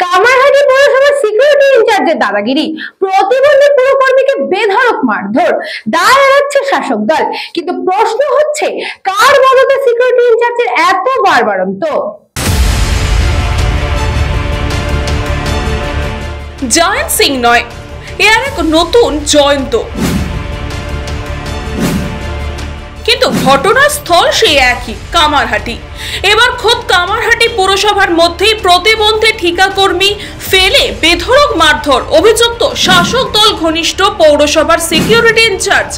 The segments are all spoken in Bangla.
কামারহাটি পৌরসভার সিকিউরিটি ইনচার্জের দাদাগিরি, প্রতিবন্ধী পুরকর্মীকে বেধড়ক মারধর, দায় এড়াচ্ছে শাসক দল। কিন্তু প্রশ্ন হচ্ছে, কার মদতে সিকিউরিটি ইনচার্জের এত বাড়বাড়ন্ত? জয়ন্ত সিং নয়, এর এক নতুন জয়ন্ত, কিন্তু ঘটনাস্থল সেই একই, কামারহাটি। এবার খোদ কামারহাটি পুরসভার মধ্যেই প্রতিবন্ধী ঠিকাকর্মী ফেলে বেধড়ক মারধর অভিযুক্ত শাসক দল ঘনিষ্ঠ পৌরসভার সিকিউরিটি ইনচার্জ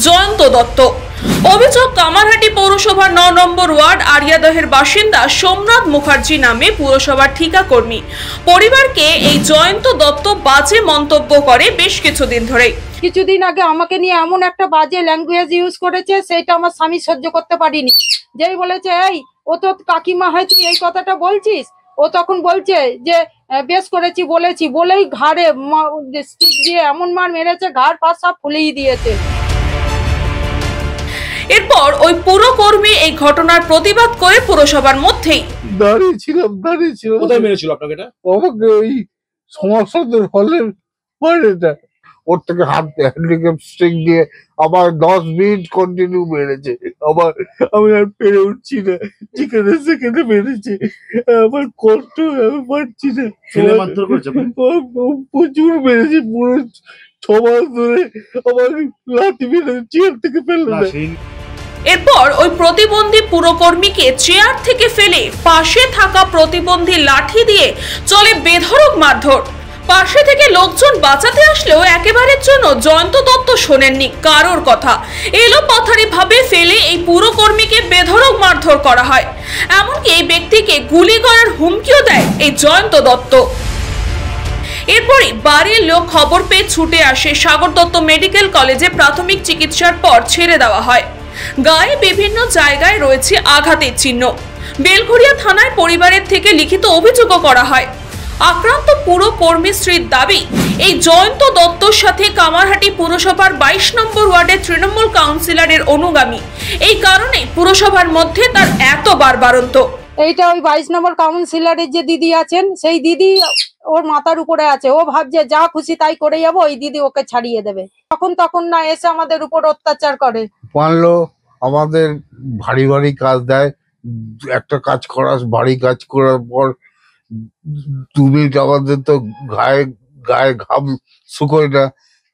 জয়ন্ত দত্ত। অভিযোগ, কামারহাটি পৌরসভার ৯ নম্বর ওয়ার্ড আরিয়াদহের বাসিন্দা সোমনাথ মুখার্জি নামে পুরসভার ঠিকাকর্মী পরিবারকে এই জয়ন্ত দত্ত বাজে মন্তব্য করে বেশ কিছুদিন ধরে। কিছুদিন আগে আমাকে নিয়ে এমন একটা বাজে ল্যাঙ্গুয়েজ ইউজ করেছে, সেটা আমার স্বামী সহ্য করতে পারিনি। যেই বলেছে, এই ও তো কাকিমা হয়, তুই এই কথাটা বলছিস, ও তখন বলছে যে বেশ করেছি বলেছি, বলেই ঘাড়ে স্টিক দিয়ে এমন মার মেরেছে, ঘাড় পা সব ফুলিয়ে দিয়েছে। এরপর ওই পুরকর্মী এই ঘটনার প্রতিবাদ করে পুরসভার মধ্যেই দাঁড়িয়েছিলাম। কোথায় মেরেছিল আপনাকে? এটা আমাকে ওই সমাজের হলের বাইরেটা, ওর থেকে হ্যান্ডিক্যাপ স্টিক দিয়ে আবার 10 মিনিট কন্টিনিউ মেরেছে। আমি আর পেরে উঠছি না, যেখানে সেখানে মেরেছে। আমার কষ্ট, আমি পারছি না। ছেলে মারধর করেছে? প্রচুর মেরেছে, পুরো 6 মাস ধরে আমার লাথি মেরে চেয়ার থেকে ফেললো না। এরপর ওই প্রতিবন্ধী পুরকর্মীকে চেয়ার থেকে ফেলে পাশে থাকা প্রতিবন্ধী লাঠি দিয়ে চলে বেধড়ক মারধর। পাশে থেকে লোকজন বাঁচাতে আসলেও একেবারের জন্য জয়ন্ত দত্ত শোনেননি কারোর কথা। এলোপাথারি ভাবে ফেলে এই পুরকর্মীকে বেধড়ক মারধর করা হয়, এমনকি এই ব্যক্তিকে গুলি করার হুমকিও দেয় এই জয়ন্ত দত্ত। এরপরই বাড়ির লোক খবর পেয়ে ছুটে আসে সাগর দত্ত মেডিকেল কলেজে। প্রাথমিক চিকিৎসার পর ছেড়ে দেওয়া হয়। গায়ে বিভিন্ন জায়গায় রয়েছে আঘাতের চিহ্ন। বেলঘরিয়া থানায় পরিবারের থেকে লিখিত অভিযোগও করা হয়। আক্রান্ত পুরকর্মী স্ত্রীর দাবি, এই জয়ন্ত দত্তর সাথে কামারহাটি পুরসভার 22 নম্বর ওয়ার্ডের তৃণমূল কাউন্সিলরের অনুগামী। এই কারণে পুরসভার মধ্যে তার এত বাড়বাড়ন্ত। এইটা ওই 22 নম্বর কাউন্সিলরের যে দিদি আছেন, সেই দিদি ওর মাথার উপরে আছে। ও ভাবছে যা খুশি তাই করে যাবো, ওই দিদি ওকে ছাড়িয়ে দেবে। তখন না এসে আমাদের উপর অত্যাচার করে। মানলো আমাদের ভারী ভারী কাজ দেয়, একটা কাজ ভারী কাজ করার পর 2 মিনিট আমাদের তো গায়ে ঘাম শুকোয় না,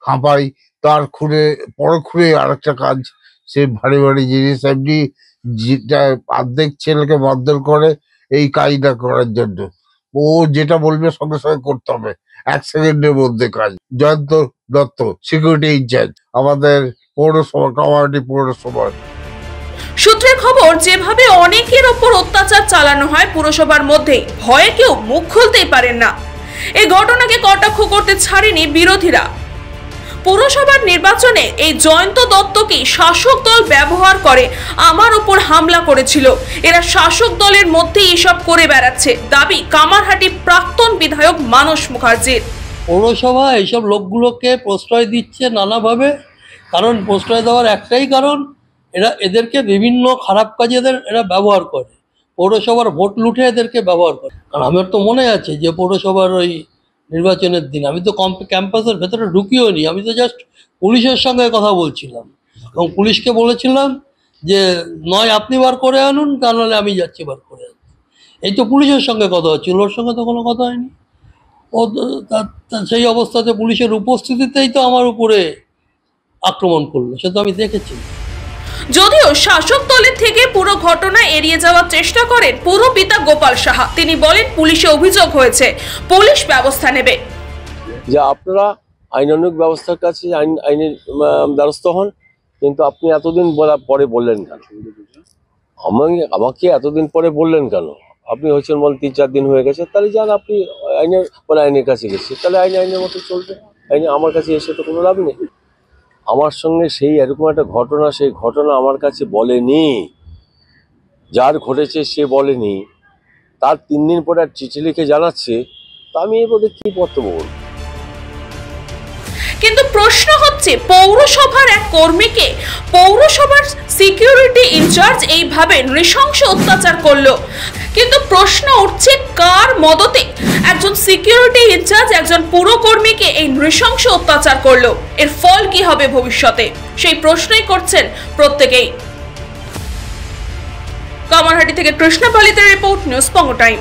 হাঁপাই। তার খুঁড়ে আরেকটা কাজ, সে ভারী ভারী জিনিস এমনি যেটা অর্ধেক ছেলেকে মারধর করে এই কাজটা করার জন্য। ও যেটা বলবে সঙ্গে সঙ্গে করতে হবে, 1 সেকেন্ডের মধ্যে কাজ। জয়ন্ত দত্ত, সিকিউরিটি ইনচার্জ, আমাদের পৌরসভা, কামারহাটি পৌরসভার। সূত্রের খবর, যেভাবে অনেকের ওপর অত্যাচার চালানো হয় পুরসভার মধ্যে, ভয়ে কেউ মুখ খুলতেই পারেন না। এই ঘটনাকে কটাক্ষ করতে ছাড়েনি বিরোধীরা। পুরসভার নির্বাচনে এই জয়ন্ত দত্তকে শাসক দল ব্যবহার করে আমার উপর হামলা করেছিল। এরা শাসক দলের মধ্যেই এসব করে বেড়াচ্ছে, দাবি কামারহাটি প্রাক্তন বিধায়ক মানস মুখার্জির। পৌরসভা এইসব লোকগুলোকে প্রশ্রয় দিচ্ছে নানাভাবে। কারণ প্রশ্রয় দেওয়ার একটাই কারণ, এদেরকে বিভিন্ন খারাপ কাজে এরা ব্যবহার করে। পৌরসভার ভোট লুটে এদেরকে ব্যবহার করে। কারণ আমার তো মনে আছে যে পৌরসভার ওই নির্বাচনের দিন আমি তো ক্যাম্পাসের ভেতরে ঢুকিও নি, আমি তো জাস্ট পুলিশের সঙ্গে কথা বলছিলাম এবং পুলিশকে বলেছিলাম যে নয় আপনি বার করে আনুন, তা নাহলে আমি যাচ্ছি বার করে আনুন। এই তো পুলিশের সঙ্গে কথা হচ্ছিল, ওর সঙ্গে তো কোনো কথা হয়নি। ও সেই অবস্থাতে পুলিশের উপস্থিতিতেই তো আমার উপরে আক্রমণ করলো, সে তো আমি দেখেছি। যদিও শাসক দলের থেকে পুরো ঘটনা এড়িয়ে যাওয়ার চেষ্টা করেন পুরপিতা গোপাল সাহা। তিনি বলেন, পুলিশে অভিযোগ হয়েছে, পুলিশ ব্যবস্থা নেবে। যে আপনারা আইনানুগ ব্যবস্থার কাছে আইনের দ্বারস্থ হন, কিন্তু আপনি এতদিন পরে বললেন কেন? আমাকে এতদিন পরে বললেন কেন? আপনি হচ্ছেন বল 3-4 দিন হয়ে গেছে, তাহলে যান আপনি আইনের কাছে গেছে, তাহলে আইনের মতো চলবে। আমার কাছে এসে তো কোনো লাভ নেই। আমার সঙ্গে সেই এরকম একটা ঘটনা, সেই ঘটনা আমার কাছে বলেনি, যার ঘটেছে সে বলেনি, তার 3 দিন পরে চিঠি লিখে জানাচ্ছে, তা আমি এর মধ্যে কি বক্তব্য বলব? কিন্তু প্রশ্ন হচ্ছে পৌরসভার এক কর্মীকে পৌরসভার সিকিউরিটি ইনচার্জ এইভাবে নৃশংস অত্যাচার করলো, কিন্তু প্রশ্ন উঠছে কার মদতে একজন সিকিউরিটি ইনচার্জ একজন পুরকর্মীকে এই নৃশংস অত্যাচার করলো, এর ফল কি হবে ভবিষ্যতে সেই প্রশ্নই করছেন প্রত্যেকেই। কামারহাটি থেকে কৃষ্ণা পালিতের রিপোর্ট, নিউজ পঙ্গ টাইম।